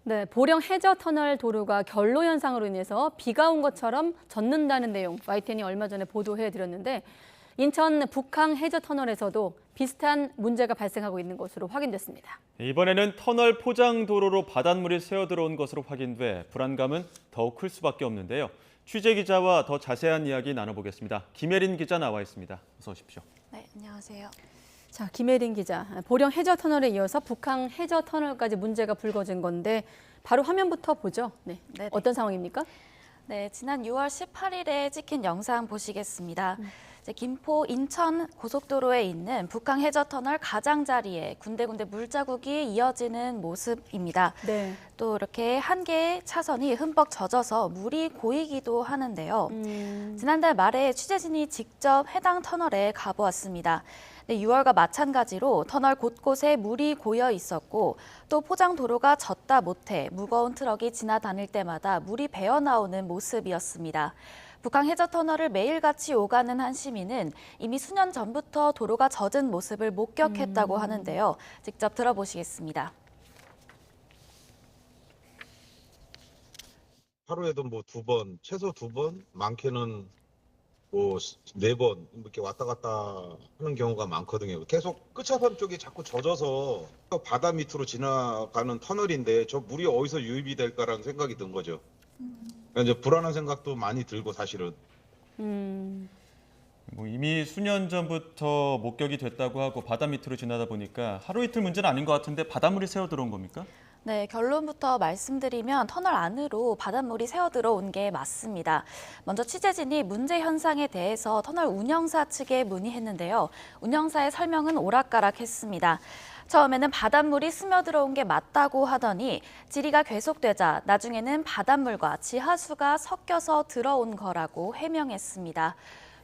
네, 보령 해저 터널 도로가 결로 현상으로 인해서 비가 온 것처럼 젖는다는 내용 YTN이 얼마 전에 보도해 드렸는데 인천 북항 해저 터널에서도 비슷한 문제가 발생하고 있는 것으로 확인됐습니다. 이번에는 터널 포장 도로로 바닷물이 새어 들어온 것으로 확인돼 불안감은 더욱 클 수밖에 없는데요. 취재 기자와 더 자세한 이야기 나눠보겠습니다. 김예린 기자 나와 있습니다. 어서 오십시오. 네, 안녕하세요. 자, 김혜린 기자, 보령 해저 터널에 이어서 북항 해저 터널까지 문제가 불거진 건데 바로 화면부터 보죠. 네, 네네. 어떤 상황입니까? 네, 지난 6월 18일에 찍힌 영상 보시겠습니다. 이제 김포 인천 고속도로에 있는 북항 해저 터널 가장자리에 군데군데 물자국이 이어지는 모습입니다. 네. 또 이렇게 한 개의 차선이 흠뻑 젖어서 물이 고이기도 하는데요. 지난달 말에 취재진이 직접 해당 터널에 가보았습니다. 네, 6월과 마찬가지로 터널 곳곳에 물이 고여 있었고 또 포장 도로가 젖다 못해 무거운 트럭이 지나다닐 때마다 물이 배어 나오는 모습이었습니다. 북항 해저 터널을 매일같이 오가는 한 시민은 이미 수년 전부터 도로가 젖은 모습을 목격했다고 하는데요. 직접 들어보시겠습니다. 하루에도 뭐 2번, 최소 2번, 많게는 뭐 4번 이렇게 왔다 갔다 하는 경우가 많거든요. 계속 끝차선 쪽이 자꾸 젖어서 바다 밑으로 지나가는 터널인데 저 물이 어디서 유입이 될까라는 생각이 든 거죠. 그러니까 이제 불안한 생각도 많이 들고 사실은. 이미 수년 전부터 목격이 됐다고 하고 바다 밑으로 지나다 보니까 하루 이틀 문제는 아닌 것 같은데 바닷물이 새어 들어온 겁니까? 네, 결론부터 말씀드리면 터널 안으로 바닷물이 새어 들어온 게 맞습니다. 먼저 취재진이 문제 현상에 대해서 터널 운영사 측에 문의했는데요. 운영사의 설명은 오락가락했습니다. 처음에는 바닷물이 스며들어온 게 맞다고 하더니 질의가 계속되자 나중에는 바닷물과 지하수가 섞여서 들어온 거라고 해명했습니다.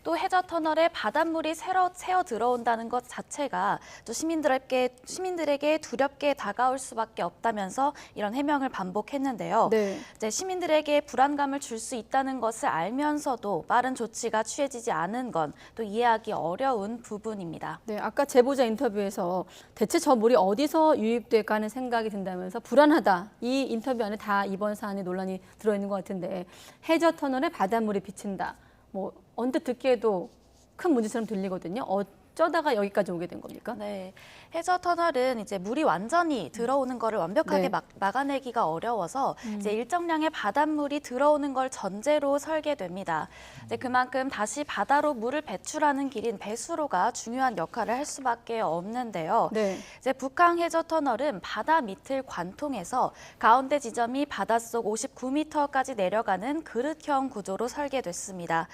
또 해저 터널에 바닷물이 새어 들어온다는 것 자체가 또 시민들에게 두렵게 다가올 수밖에 없다면서 이런 해명을 반복했는데요. 네. 이제 시민들에게 불안감을 줄 수 있다는 것을 알면서도 빠른 조치가 취해지지 않은 건 또 이해하기 어려운 부분입니다. 네, 아까 제보자 인터뷰에서 대체 저 물이 어디서 유입될까 하는 생각이 든다면서 불안하다. 이 인터뷰 안에 다 이번 사안에 논란이 들어있는 것 같은데 해저 터널에 바닷물이 비친다. 뭐 언뜻 듣기에도 큰 문제처럼 들리거든요. 어쩌다가 여기까지 오게 된 겁니까? 네, 해저 터널은 이제 물이 완전히 들어오는 거를 완벽하게 네. 막아내기가 어려워서 이제 일정량의 바닷물이 들어오는 걸 전제로 설계됩니다. 이제 그만큼 다시 바다로 물을 배출하는 길인 배수로가 중요한 역할을 할 수밖에 없는데요. 네. 이제 북항 해저 터널은 바다 밑을 관통해서 가운데 지점이 바닷속 59m까지 내려가는 그릇형 구조로 설계됐습니다.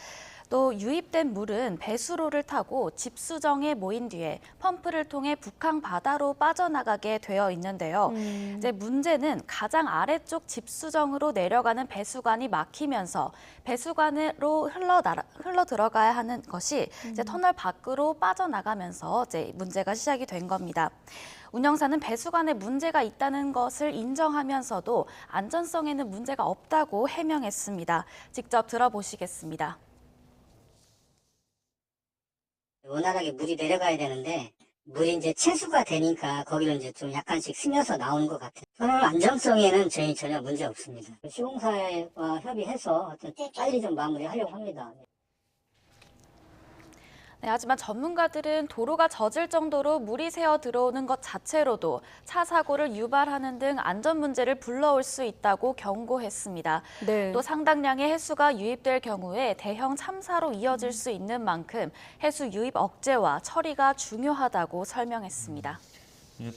또 유입된 물은 배수로를 타고 집수정에 모인 뒤에 펌프를 통해 북한 바다로 빠져나가게 되어 있는데요. 이제 문제는 가장 아래쪽 집수정으로 내려가는 배수관이 막히면서 배수관으로 흘러 들어가야 하는 것이 이제 터널 밖으로 빠져나가면서 이제 문제가 시작이 된 겁니다. 운영사는 배수관에 문제가 있다는 것을 인정하면서도 안전성에는 문제가 없다고 해명했습니다. 직접 들어보시겠습니다. 원활하게 물이 내려가야 되는데 물이 이제 채수가 되니까 거기로 이제 좀 약간씩 스며서 나오는 것 같아요. 터널 안정성에는 저희 전혀 문제 없습니다. 시공사와 협의해서 빨리 좀 마무리하려고 합니다. 네, 하지만 전문가들은 도로가 젖을 정도로 물이 새어 들어오는 것 자체로도 차 사고를 유발하는 등 안전 문제를 불러올 수 있다고 경고했습니다. 네. 또 상당량의 해수가 유입될 경우에 대형 참사로 이어질 수 있는 만큼 해수 유입 억제와 처리가 중요하다고 설명했습니다.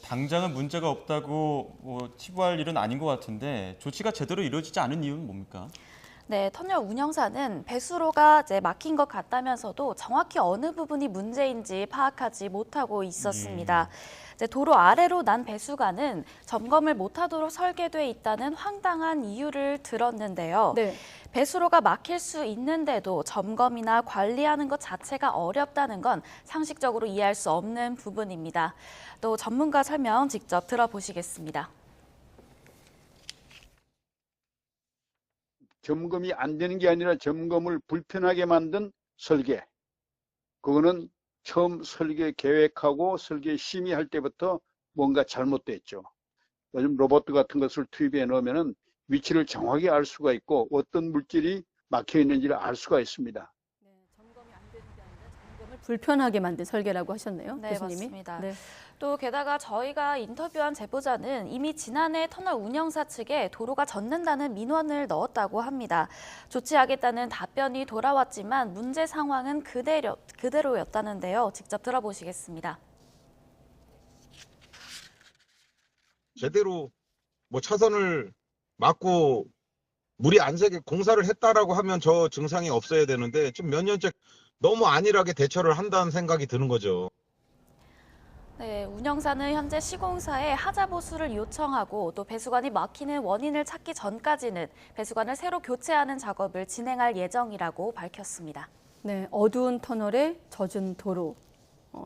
당장은 문제가 없다고 치부할 일은 아닌 것 같은데 조치가 제대로 이루어지지 않은 이유는 뭡니까? 네, 터널 운영사는 배수로가 이제 막힌 것 같다면서도 정확히 어느 부분이 문제인지 파악하지 못하고 있었습니다. 이제 도로 아래로 난 배수관은 점검을 못하도록 설계돼 있다는 황당한 이유를 들었는데요. 네. 배수로가 막힐 수 있는데도 점검이나 관리하는 것 자체가 어렵다는 건 상식적으로 이해할 수 없는 부분입니다. 또 전문가 설명 직접 들어보시겠습니다. 점검이 안 되는 게 아니라 점검을 불편하게 만든 설계. 그거는 처음 설계 계획하고 설계 심의할 때부터 뭔가 잘못됐죠. 요즘 로봇 같은 것을 투입해 놓으면은 위치를 정확히 알 수가 있고 어떤 물질이 막혀 있는지를 알 수가 있습니다. 점검이 안 되는 게 아니라 점검을 불편하게 만든 설계라고 하셨네요. 네, 교수님이. 맞습니다. 네. 또 게다가 저희가 인터뷰한 제보자는 이미 지난해 터널 운영사 측에 도로가 젖는다는 민원을 넣었다고 합니다. 조치하겠다는 답변이 돌아왔지만 문제 상황은 그대로였다는데요. 직접 들어보시겠습니다. 제대로 뭐 차선을 막고 물이 안 새게 공사를 했다라고 하면 저 증상이 없어야 되는데 좀 몇 년째 너무 안일하게 대처를 한다는 생각이 드는 거죠. 네, 운영사는 현재 시공사에 하자 보수를 요청하고 또 배수관이 막히는 원인을 찾기 전까지는 배수관을 새로 교체하는 작업을 진행할 예정이라고 밝혔습니다. 네, 어두운 터널에 젖은 도로.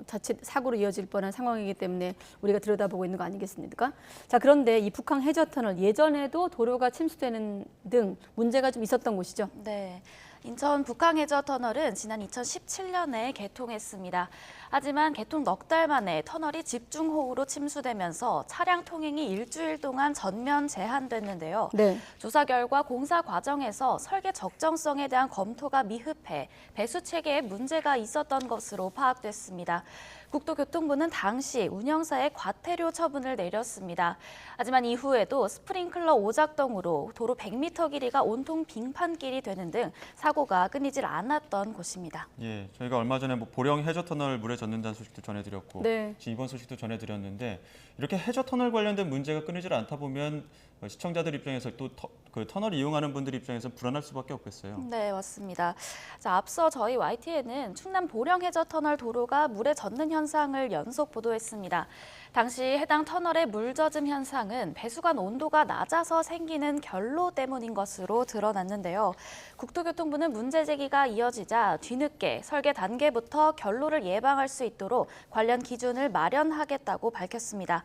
자칫 사고로 이어질 뻔한 상황이기 때문에 우리가 들여다보고 있는 거 아니겠습니까? 자, 그런데 이 북항 해저터널 예전에도 도로가 침수되는 등 문제가 좀 있었던 곳이죠. 네, 인천 북항해저터널은 지난 2017년에 개통했습니다. 하지만 개통 넉 달 만에 터널이 집중호우로 침수되면서 차량 통행이 일주일 동안 전면 제한됐는데요. 네. 조사 결과 공사 과정에서 설계 적정성에 대한 검토가 미흡해 배수 체계에 문제가 있었던 것으로 파악됐습니다. 국토교통부는 당시 운영사에 과태료 처분을 내렸습니다. 하지만 이후에도 스프링클러 오작동으로 도로 100m 길이가 온통 빙판길이 되는 등 사고가 끊이질 않았던 곳입니다. 예, 저희가 얼마 전에 뭐 보령 해저터널 물에 젖는다는 소식도 전해드렸고 네. 지금 이번 소식도 전해드렸는데 이렇게 해저터널 관련된 문제가 끊이질 않다 보면 시청자들 입장에서 또 그 터널 이용하는 분들 입장에서 불안할 수밖에 없겠어요. 네, 맞습니다. 자, 앞서 저희 YTN은 충남 보령 해저터널 도로가 물에 젖는 현상을 연속 보도했습니다. 당시 해당 터널의 물 젖음 현상은 배수관 온도가 낮아서 생기는 결로 때문인 것으로 드러났는데요. 국토교통부는 문제 제기가 이어지자 뒤늦게 설계 단계부터 결로를 예방할 수 있도록 관련 기준을 마련하겠다고 밝혔습니다.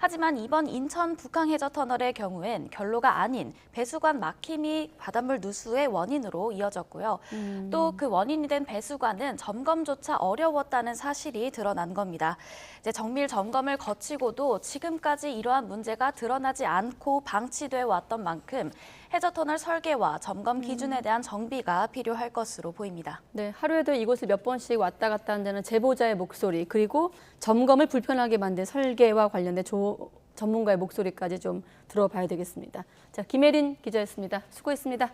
하지만 이번 인천 북항해저터널의 경우엔 결로가 아닌 배수관 막힘이 바닷물 누수의 원인으로 이어졌고요. 또 그 원인이 된 배수관은 점검조차 어려웠다는 사실이 드러난 겁니다. 이제 정밀 점검을 거치고도 지금까지 이러한 문제가 드러나지 않고 방치돼 왔던 만큼 해저터널 설계와 점검 기준에 대한 정비가 필요할 것으로 보입니다. 네, 하루에도 이곳을 몇 번씩 왔다 갔다 한다는 제보자의 목소리, 그리고 점검을 불편하게 만든 설계와 관련된 전문가의 목소리까지 좀 들어봐야 되겠습니다. 자, 김혜린 기자였습니다. 수고했습니다.